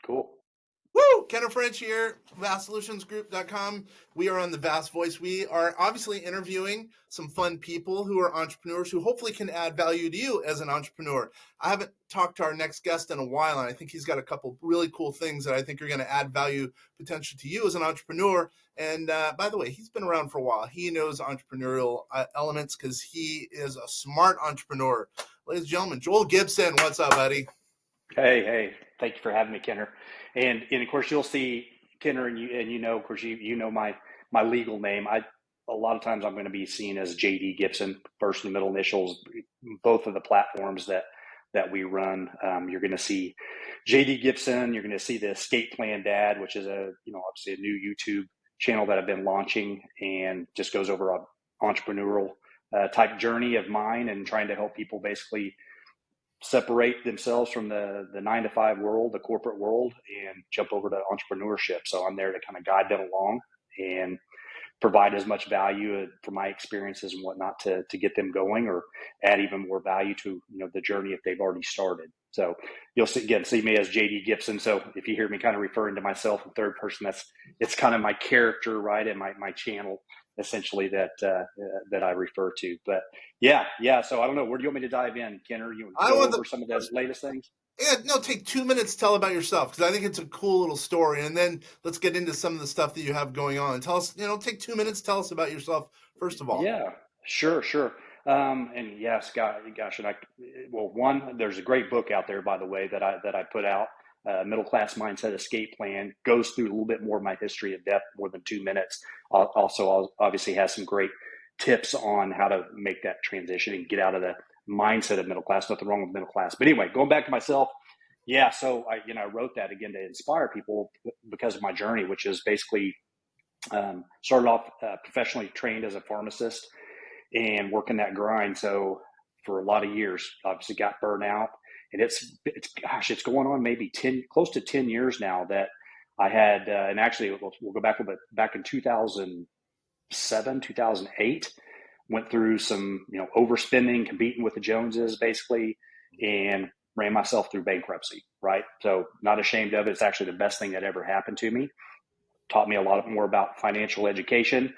Cool. Woo! Kenner French here, vastsolutionsgroup.com. We are on the Vast Voice. We are obviously interviewing some fun people who are entrepreneurs who hopefully can add value to you as an entrepreneur. I haven't talked to our next guest in a while, and I think he's got a couple really cool things that I think are going to add value potentially to you as an entrepreneur. And by the way, he's been around for a while. He knows entrepreneurial elements because he is a smart entrepreneur. Ladies and gentlemen, Joel Gibson, what's up, buddy? Hey, thank you for having me, Kenner. And of course you'll see Kenner, and you know, of course you know my legal name. A lot of times I'm going to be seen as JD Gibson, first and middle initials, both of the platforms that we run. You're going to see JD Gibson. You're going to see the Escape Plan Dad, which is obviously a new YouTube channel that I've been launching, and just goes over a entrepreneurial type journey of mine and trying to help people basically separate themselves from the 9 to 5 world, the corporate world, and jump over to entrepreneurship. So I'm there to kind of guide them along and provide as much value from my experiences and whatnot to get them going, or add even more value to the journey if they've already started. So you'll see me as JD Gibson. So if you hear me kind of referring to myself in third person, it's kind of my character, right, and my channel essentially that I refer to. But yeah. So I don't know, where do you want me to dive in, Kenner? You I go want over some of the latest things? Yeah, no, take 2 minutes to tell about yourself because I think it's a cool little story. And then let's get into some of the stuff that you have going on. Tell us, take 2 minutes, tell us about yourself, first of all. Yeah, sure. And yes, gosh, there's a great book out there, by the way, that I put out. Middle Class Mindset Escape Plan goes through a little bit more of my history in depth, more than 2 minutes. Also, obviously has some great tips on how to make that transition and get out of the mindset of middle class. Nothing wrong with middle class, but anyway, going back to myself. Yeah, so I wrote that again to inspire people because of my journey, which is basically started off professionally trained as a pharmacist and working that grind. So for a lot of years, obviously got burned out, and it's going on maybe close to 10 years now that I had, and actually we'll go back a little bit, back in 2007, 2008, went through some, overspending, competing with the Joneses basically, and ran myself through bankruptcy, right? So not ashamed of it. It's actually the best thing that ever happened to me. Taught me a lot more about financial education.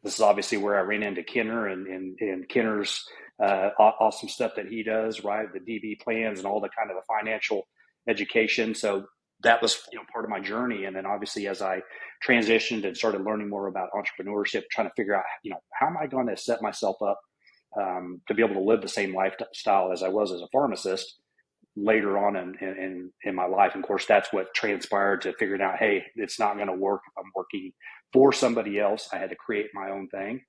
This is obviously where I ran into Kenner and Kenner's awesome stuff that he does, right? The DB plans and all the kind of the financial education. So that was part of my journey. And then obviously as I transitioned and started learning more about entrepreneurship, trying to figure out, how am I going to set myself up to be able to live the same lifestyle as I was as a pharmacist later on in my life. And of course, that's what transpired to figuring out, hey, it's not going to work if I'm working for somebody else. I had to create my own thing.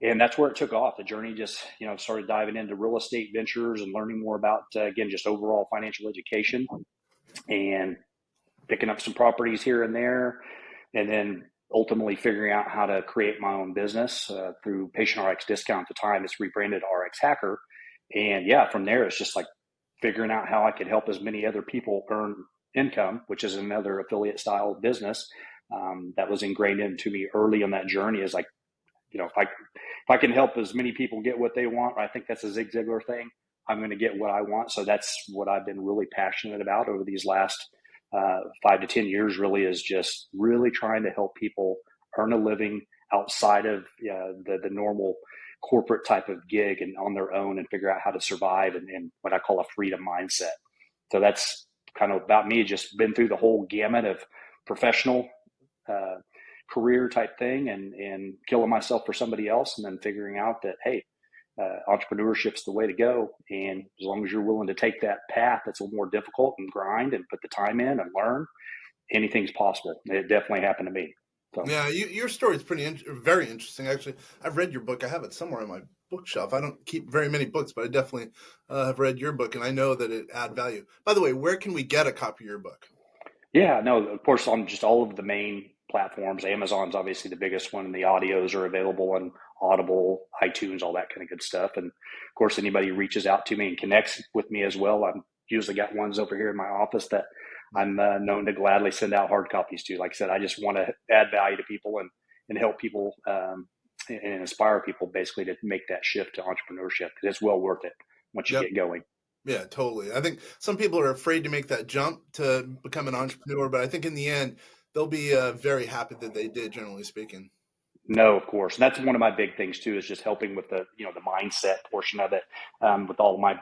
And that's where it took off. The journey just, started diving into real estate ventures and learning more about, again, just overall financial education, and picking up some properties here and there. And then ultimately figuring out how to create my own business through Patient RX Discount. At the time, it's rebranded RX Hacker. And yeah, from there, it's just like figuring out how I could help as many other people earn income, which is another affiliate style business that was ingrained into me early on that journey. Is like, if I can help as many people get what they want, I think that's a Zig Ziglar thing, I'm going to get what I want. So that's what I've been really passionate about over these last 5 to 10 years, really, is just really trying to help people earn a living outside of the normal corporate type of gig and on their own, and figure out how to survive and what I call a freedom mindset. So that's kind of about me. Just been through the whole gamut of professional career type thing, and killing myself for somebody else, and then figuring out that, hey, entrepreneurship's the way to go. And as long as you're willing to take that path that's a little more difficult and grind and put the time in and learn, anything's possible. It definitely happened to me. So. Yeah, your story is very interesting. Actually, I've read your book. I have it somewhere on my bookshelf. I don't keep very many books, but I definitely have read your book, and I know that it add value. By the way, where can we get a copy of your book? Yeah, no, of course, on just all of the main platforms. Amazon's obviously the biggest one, and the audios are available on Audible, iTunes, all that kind of good stuff. And of course, anybody reaches out to me and connects with me as well. I'm usually got ones over here in my office that I'm known to gladly send out hard copies to. Like I said, I just want to add value to people and help people and inspire people basically to make that shift to entrepreneurship, because it's well worth it once you get going. Yeah, totally. I think some people are afraid to make that jump to become an entrepreneur, but I think in the end, they'll be very happy that they did, generally speaking. No, of course. That's one of my big things too, is just helping with the, the mindset portion of it, with all of my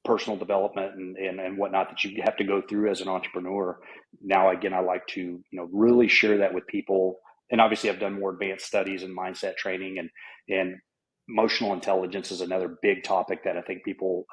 personal development and whatnot that you have to go through as an entrepreneur. Now, again, I like to, really share that with people. And obviously I've done more advanced studies in mindset training, and emotional intelligence is another big topic that I think people,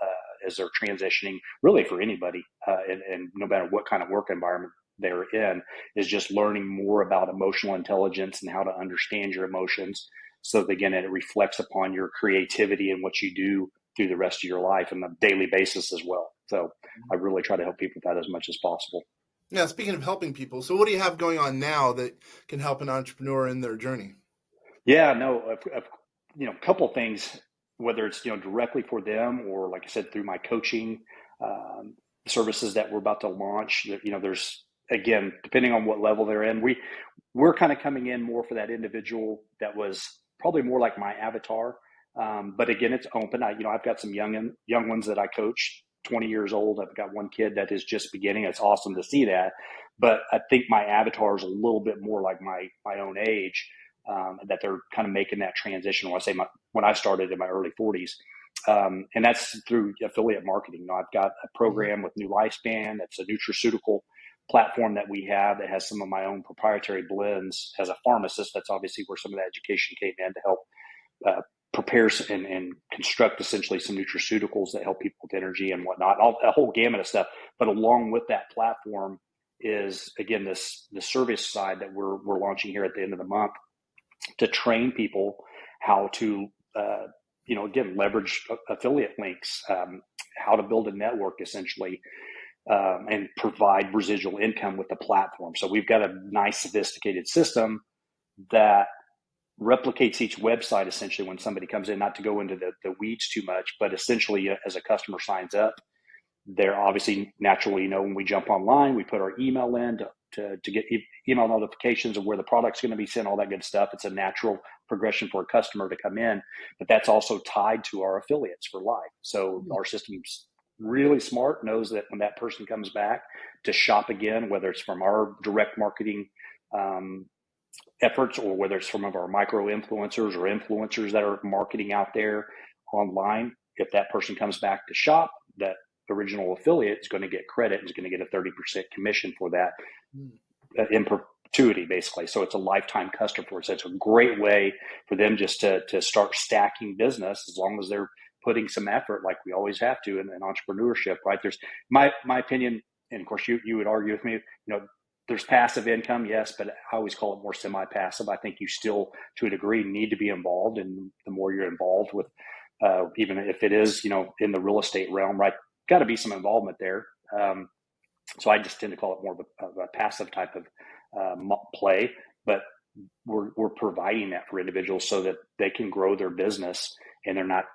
as they're transitioning, really for anybody, and no matter what kind of work environment they're in, is just learning more about emotional intelligence and how to understand your emotions. So that, again, it reflects upon your creativity and what you do through the rest of your life on a daily basis as well. So I really try to help people with that as much as possible. Yeah, speaking of helping people, so what do you have going on now that can help an entrepreneur in their journey? Yeah, no, a couple of things, whether it's, directly for them or, like I said, through my coaching services that we're about to launch. There's, again, depending on what level they're in, we're kind of coming in more for that individual that was probably more like my avatar. But again, it's open. I've got some young ones that I coach, 20 years old. I've got one kid that is just beginning. It's awesome to see that. But I think my avatar is a little bit more like my own age, that they're kind of making that transition. When I started in my early 40s, and that's through affiliate marketing. I've got a program with New Lifespan. That's a nutraceutical platform that we have that has some of my own proprietary blends. As a pharmacist, that's obviously where some of the education came in to help prepare and construct essentially some nutraceuticals that help people with energy and whatnot, a whole gamut of stuff. But along with that platform is, again, the service side that we're launching here at the end of the month, to train people how to, again, leverage affiliate links, how to build a network essentially, and provide residual income with the platform. So we've got a nice sophisticated system that replicates each website essentially when somebody comes in, not to go into the weeds too much, but essentially as a customer signs up, they're obviously naturally, when we jump online, we put our email in to get email notifications of where the product's going to be sent, all that good stuff. It's a natural progression for a customer to come in, but that's also tied to our affiliates for life. So our system's really smart, knows that when that person comes back to shop again, whether it's from our direct marketing efforts or whether it's from our micro influencers or influencers that are marketing out there online, if that person comes back to shop, that original affiliate is going to get credit and is going to get a 30% commission for that in perpetuity, basically. So it's a lifetime customer for us. So it's a great way for them just to start stacking business, as long as they're putting some effort, like we always have to in entrepreneurship, right? There's my opinion, and of course you would argue with me, there's passive income, yes, but I always call it more semi-passive. I think you still, to a degree, need to be involved, and the more you're involved with, even if it is, in the real estate realm, right, got to be some involvement there. So I just tend to call it more of a passive type of play, but we're providing that for individuals so that they can grow their business, and they're not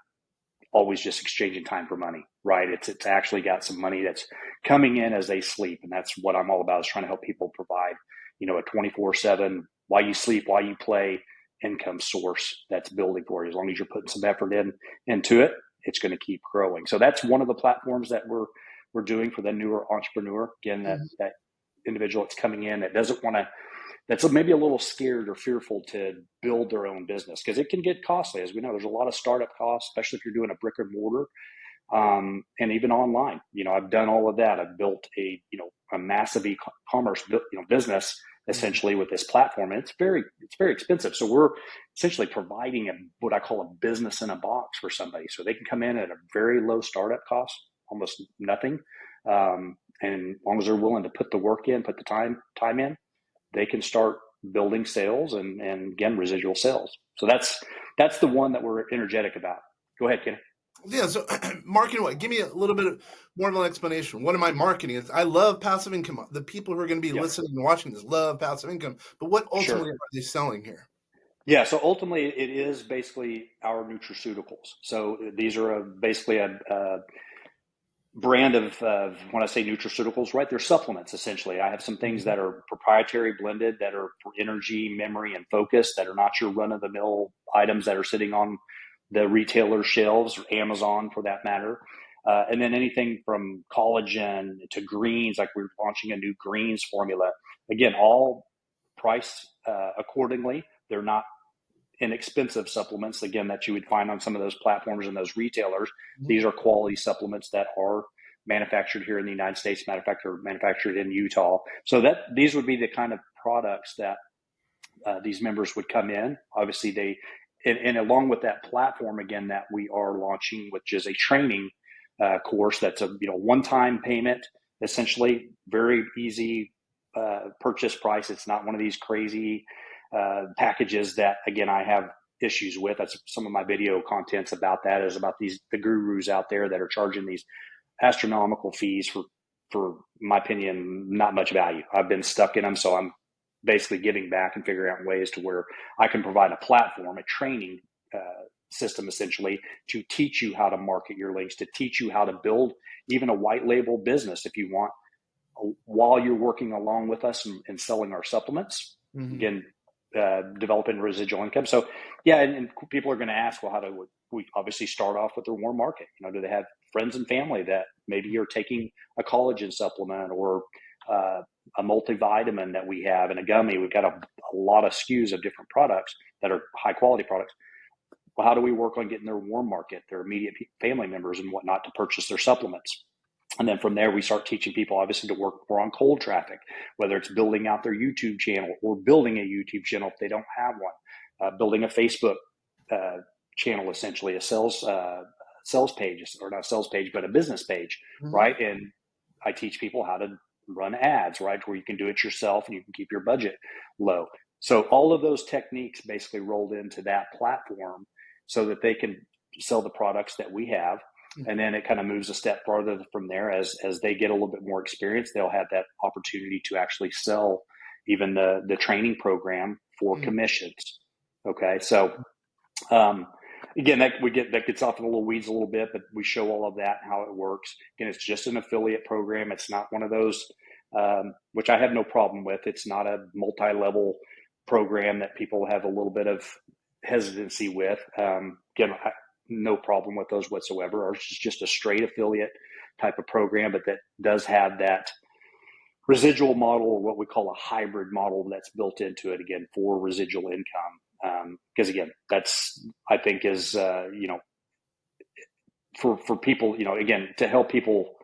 always just exchanging time for money, right? It's actually got some money that's coming in as they sleep. And that's what I'm all about, is trying to help people provide, a 24/7, while you sleep, while you play, income source that's building for you. As long as you're putting some effort into it, it's going to keep growing. So that's one of the platforms that we're doing for the newer entrepreneur. Again, that individual that's coming in that doesn't want to, that's maybe a little scared or fearful to build their own business, because it can get costly. As we know, there's a lot of startup costs, especially if you're doing a brick and mortar, and even online. I've done all of that. I've built a massive e-commerce business essentially with this platform, and it's very expensive. So we're essentially providing what I call a business in a box for somebody, so they can come in at a very low startup cost, almost nothing, and as long as they're willing to put the work in, put the time in, they can start building sales and again, residual sales. So that's the one that we're energetic about. Go ahead, Ken. Yeah, so marketing what? Give me a little bit more of an explanation. What am I marketing? I love passive income. The people who are going to be listening and watching this love passive income. But what ultimately are they selling here? Yeah, so ultimately it is basically our nutraceuticals. So these are basically a brand of when I say nutraceuticals, right? They're supplements essentially. I have some things that are proprietary blended that are for energy, memory, and focus, that are not your run-of-the-mill items that are sitting on the retailer shelves, or Amazon for that matter. And then anything from collagen to greens, like we're launching a new greens formula. Again, all priced accordingly. They're not inexpensive supplements, again, that you would find on some of those platforms and those retailers. These are quality supplements that are manufactured here in the United States, manufactured in Utah. So that these would be the kind of products that these members would come in. Obviously, and along with that platform, again, that we are launching, which is a training course that's a one-time payment, essentially, very easy purchase price. It's not one of these crazy packages that, again, I have issues with. That's some of my video contents about that, is about the gurus out there that are charging these astronomical fees for my opinion, not much value. I've been stuck in them, so I'm basically giving back and figuring out ways to where I can provide a platform, a training system, essentially, to teach you how to market your links, to teach you how to build even a white label business if you want, while you're working along with us and selling our supplements. Again, developing residual income. So yeah, and people are going to ask, well, how do we obviously start off with their warm market? Do they have friends and family that maybe are taking a collagen supplement or a multivitamin that we have and a gummy? We've got a lot of SKUs of different products that are high quality products. Well, how do we work on getting their warm market, their immediate family members and whatnot, to purchase their supplements? And then from there, we start teaching people, obviously, to work more on cold traffic, whether it's building out their YouTube channel or building a YouTube channel if they don't have one, building a Facebook channel, essentially, a sales page, or not a sales page, but a business page, right? And I teach people how to run ads, right, where you can do it yourself and you can keep your budget low. So all of those techniques basically rolled into that platform so that they can sell the products that we have. And then it kind of moves a step farther from there. As they get a little bit more experience, they'll have that opportunity to actually sell even the training program for commissions. Okay. So, again, that gets off in the little weeds a little bit, but we show all of that, how it works. Again, it's just an affiliate program. It's not one of those, which I have no problem with. It's not a multi-level program that people have a little bit of hesitancy with. Again, no problem with those whatsoever. Ours is just a straight affiliate type of program, but that does have that residual model, or what we call a hybrid model, that's built into it, again, for residual income. Because again, that's, I think, is for people, again, to help people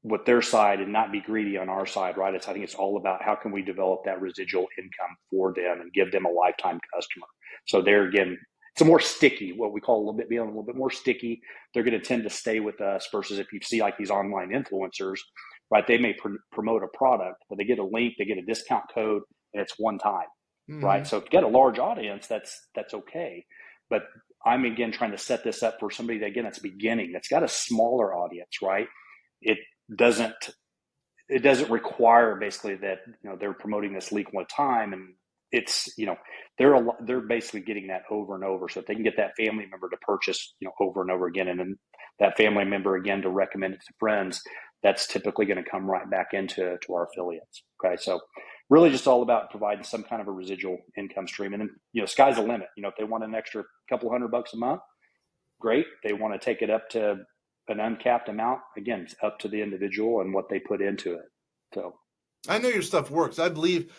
with their side and not be greedy on our side, right? I think it's all about how can we develop that residual income for them and give them a lifetime customer. So there again, it's a more sticky, what we call being a little bit more sticky. They're going to tend to stay with us versus if you see like these online influencers, right? They may promote a product, but they get a link, they get a discount code, and it's one time, right? So if you get a large audience, that's okay. But I'm, again, trying to set this up for somebody that, again, that's beginning, that's got a smaller audience, right? It doesn't require basically that, they're promoting this link one time, and it's, they're basically getting that over and over. So if they can get that family member to purchase, over and over again, and then that family member again to recommend it to friends, that's typically going to come right back into our affiliates. Okay. So really just all about providing some kind of a residual income stream. And then, sky's the limit. If they want an extra couple $100 a month, great. They want to take it up to an uncapped amount. Again, it's up to the individual and what they put into it. So I know your stuff works. I believe,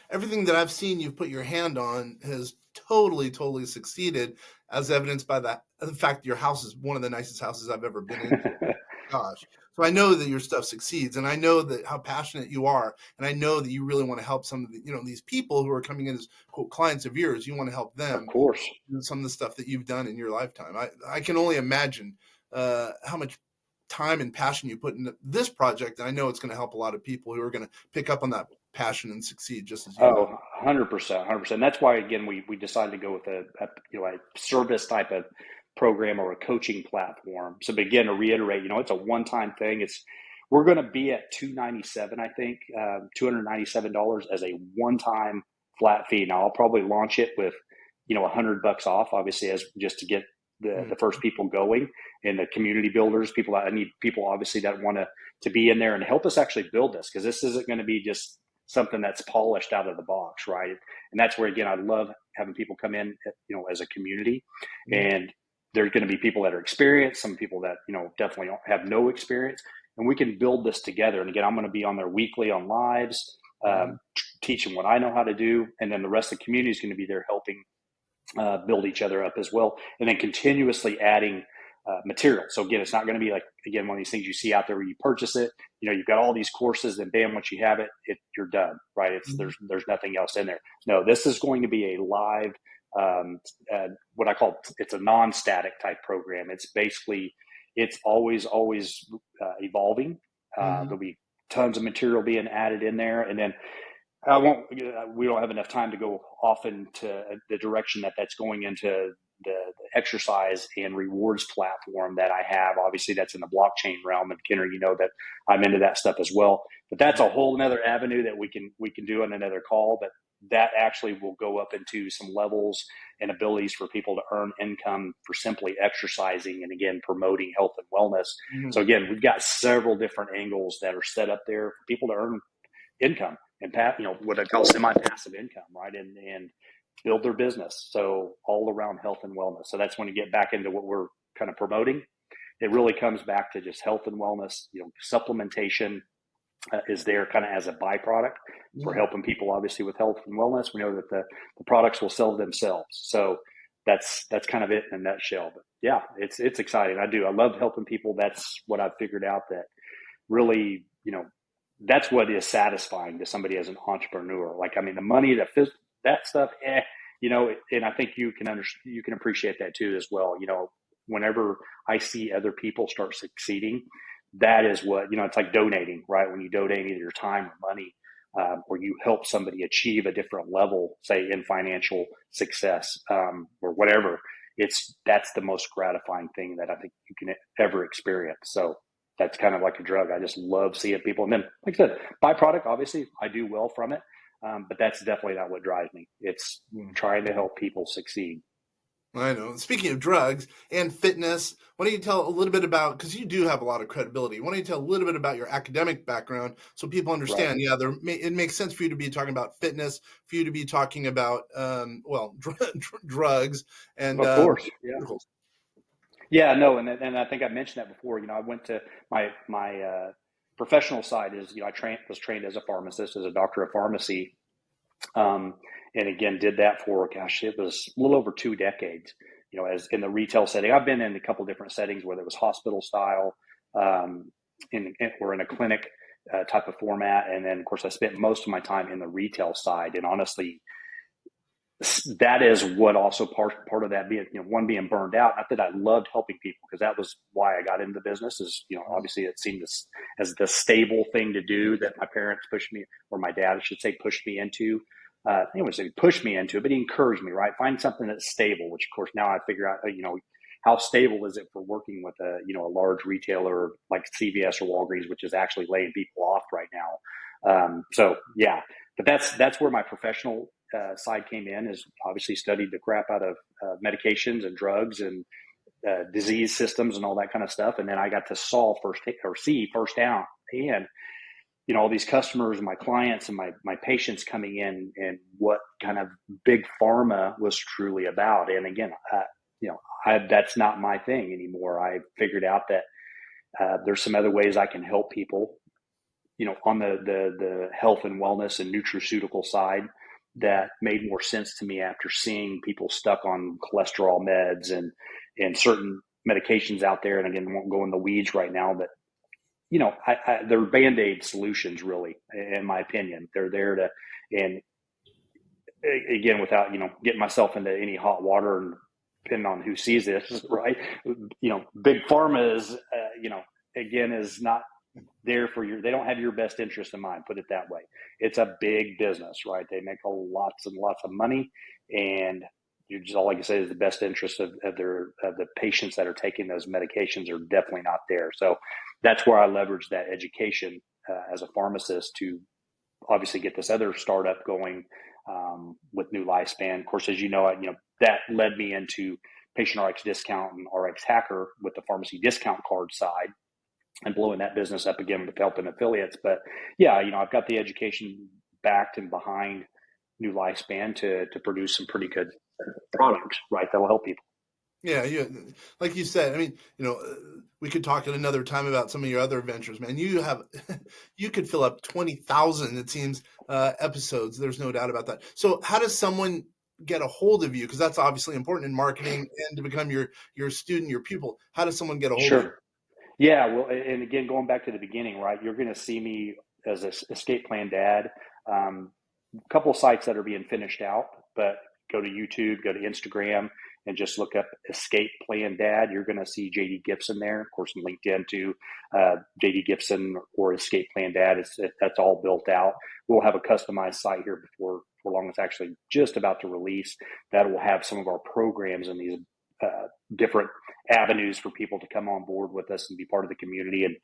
everything that I've seen you've put your hand on has totally succeeded, as evidenced by the fact that your house is one of the nicest houses I've ever been into. Gosh. So I know that your stuff succeeds, and I know that how passionate you are, and I know that you really want to help some of the, these people who are coming in as quote clients of yours. You want to help them. Of course. Some of the stuff that you've done in your lifetime. I can only imagine how much time and passion you put into this project. And I know it's going to help a lot of people who are going to pick up on that passion and succeed just as you. Oh, 100%. That's why, again, we decided to go with a service type of program or a coaching platform. So again, to reiterate, it's a one-time thing. We're going to be at $297, I think, $297 as a one-time flat fee. Now I'll probably launch it with, $100 off, obviously, as just to get the first people going, and the community builders, I need people obviously that want to be in there and help us actually build this, because this isn't going to be just something that's polished out of the box, right? And that's where, again, I love having people come in, as a community, and there's going to be people that are experienced, some people that, definitely don't have no experience, and we can build this together. And again, I'm going to be on there weekly on lives, teaching what I know how to do. And then the rest of the community is going to be there helping build each other up as well. And then continuously adding material. So again, it's not going to be like, again, one of these things you see out there where you purchase it, you've got all these courses, and bam, once you have it, you're done, right? There's nothing else in there. No, this is going to be a live, what I call, it's a non-static type program. It's basically, it's always evolving. There'll be tons of material being added in there. And then we don't have enough time to go off into the direction that's going into the exercise and rewards platform that I have. Obviously, that's in the blockchain realm. And Kenner, that I'm into that stuff as well. But that's a whole nother avenue that we can do on another call. But that actually will go up into some levels and abilities for people to earn income for simply exercising and, again, promoting health and wellness. So again, we've got several different angles that are set up there for people to earn income and what I call semi-passive income, right? And build their business. So all around health and wellness. So that's when you get back into what we're kind of promoting. It really comes back to just health and wellness. Supplementation is there kind of as a byproduct for helping people, obviously, with health and wellness. We know that the products will sell themselves. So that's kind of it in a nutshell. But yeah, it's exciting. I love helping people. That's what I've figured out, that really, that's what is satisfying to somebody as an entrepreneur. Like, I mean, the money, that stuff, and I think you can appreciate that too as well. Whenever I see other people start succeeding, that is what, it's like donating, right? When you donate either your time or money, or you help somebody achieve a different level, say in financial success, or whatever, that's the most gratifying thing that I think you can ever experience. So that's kind of like a drug. I just love seeing people. And then, like I said, byproduct, obviously I do well from it. But that's definitely not what drives me. It's trying to help people succeed. I know. Speaking of drugs and fitness, why don't you tell a little bit about, because you do have a lot of credibility, why don't you tell a little bit about your academic background so people understand, it makes sense for you to be talking about fitness, for you to be talking about, drugs and of course. Yeah, no. And I think I mentioned that before. I went to my professional side is, I was trained as a pharmacist, as a doctor of pharmacy. And again, did that for, it was a little over 2 decades, as in the retail setting. I've been in a couple different settings, whether it was hospital style, or in a clinic type of format. And then, of course, I spent most of my time in the retail side. And honestly, that is what also part of that being, being burned out. Not that I loved helping people, because that was why I got into the business, is, obviously it seemed as the stable thing to do that my parents pushed me, or my dad, I should say, pushed me into. Anyways, he pushed me into it, but he encouraged me, right? Find something that's stable, which of course now I figure out, how stable is it for working with a large retailer like CVS or Walgreens, which is actually laying people off right now. So yeah, but that's where my professional side came in, is obviously studied the crap out of medications and drugs and disease systems and all that kind of stuff. And then I got to see firsthand, all these customers and my clients and my patients coming in, and what kind of big pharma was truly about. And again, that's not my thing anymore. I figured out that there's some other ways I can help people, on the health and wellness and nutraceutical side, that made more sense to me after seeing people stuck on cholesterol meds and certain medications out there. And again, won't go in the weeds right now, but they're Band-Aid solutions, really, in my opinion. They're there to, and again, without, getting myself into any hot water, and depending on who sees this, right? Big pharma is, again, is not there for they don't have your best interest in mind, put it that way. It's a big business, right? They make lots and lots of money, and you just, all I can say is the best interest of the patients that are taking those medications are definitely not there. So that's where I leverage that education as a pharmacist to obviously get this other startup going with New Lifespan. Of course, as that led me into Patient RX Discount and RX Hacker with the pharmacy discount card side, and blowing that business up again with helping affiliates. But yeah, I've got the education backed and behind New Lifespan to produce some pretty good products, right? That will help people. Yeah, like you said, I mean, we could talk at another time about some of your other ventures, man. You have, you could fill up 20,000, it seems, episodes. There's no doubt about that. So how does someone get a hold of you? Because that's obviously important in marketing and to become your student, your pupil. How does someone get a hold of you? Sure. Yeah, well, and again, going back to the beginning, right? You're going to see me as a escape plan dad. A couple of sites that are being finished out, but go to YouTube, go to Instagram, and just look up Escape Plan Dad. You're going to see JD Gibson there. Of course, in LinkedIn too, JD Gibson or Escape Plan Dad. That's all built out. We'll have a customized site here before long. It's actually just about to release. That will have some of our programs and these different avenues for people to come on board with us and be part of the community. And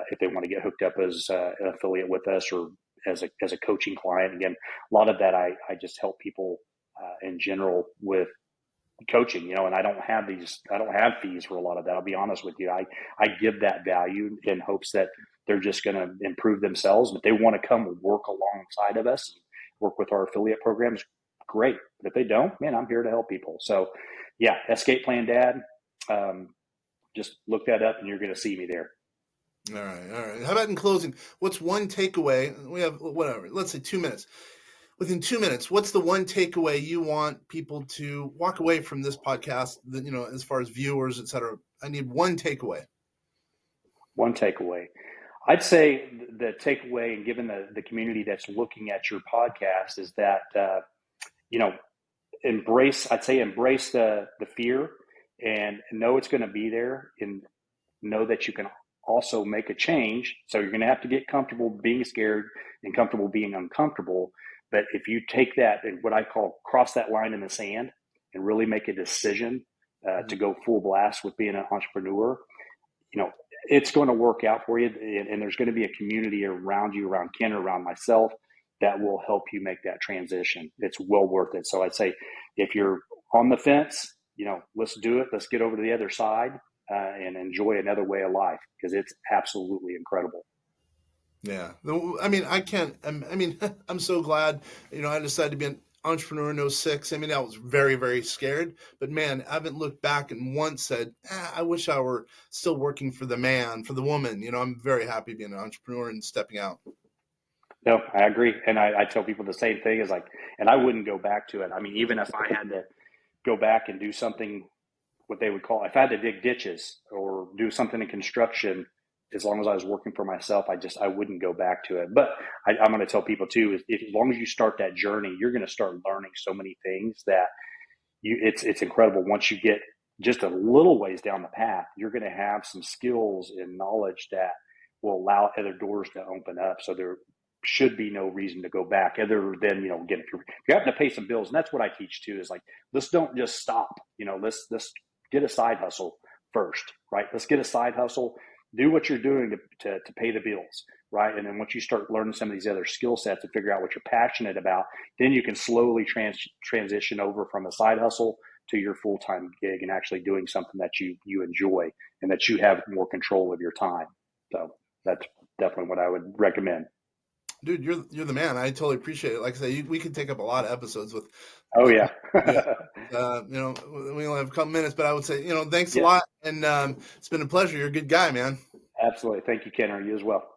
if they want to get hooked up as an affiliate with us or as a coaching client, again, a lot of that I just help people in general with coaching, and I don't have fees for a lot of that. I'll be honest with you. I give that value in hopes that they're just going to improve themselves. But if they want to come work alongside of us, work with our affiliate programs, great. But if they don't, man, I'm here to help people. So yeah, Escape Plan Dad. Just look that up and you're going to see me there. All right. How about in closing? What's one takeaway? We have whatever. Let's say 2 minutes. Within 2 minutes, what's the one takeaway you want people to walk away from this podcast? That, as far as viewers, et cetera. I need one takeaway. One takeaway. I'd say the takeaway, and given the community that's looking at your podcast, is that embrace the fear and know it's going to be there, and know that you can also make a change. So you're going to have to get comfortable being scared and comfortable being uncomfortable. But if you take that and what I call cross that line in the sand and really make a decision to go full blast with being an entrepreneur, it's going to work out for you. And there's going to be a community around you, around Ken, around myself, that will help you make that transition. It's well worth it. So I'd say if you're on the fence, let's do it. Let's get over to the other side and enjoy another way of life, because it's absolutely incredible. Yeah. I mean, I'm so glad, I decided to be an entrepreneur in '06. I mean, I was very, very scared, but man, I haven't looked back and once said, I wish I were still working for the man, for the woman. I'm very happy being an entrepreneur and stepping out. No, I agree. And I tell people the same thing is and I wouldn't go back to it. I mean, even if I had to go back and do something, what they would call, if I had to dig ditches or do something in construction, as long as I was working for myself, I wouldn't go back to it. But I'm going to tell people too, as long as you start that journey, you're going to start learning so many things that it's incredible. Once you get just a little ways down the path, you're going to have some skills and knowledge that will allow other doors to open up. So there should be no reason to go back other than, again, if you're having to pay some bills. And that's what I teach too, is let's don't just stop, let's get a side hustle first, right? Let's get a side hustle, do what you're doing to pay the bills, right? And then once you start learning some of these other skill sets and figure out what you're passionate about, then you can slowly transition over from a side hustle to your full-time gig and actually doing something that you enjoy and that you have more control of your time. So that's definitely what I would recommend. Dude, you're the man. I totally appreciate it. Like I say, we could take up a lot of episodes with. Oh yeah. We only have a couple minutes, but I would say, thanks a lot, and it's been a pleasure. You're a good guy, man. Absolutely. Thank you, Ken. You as well.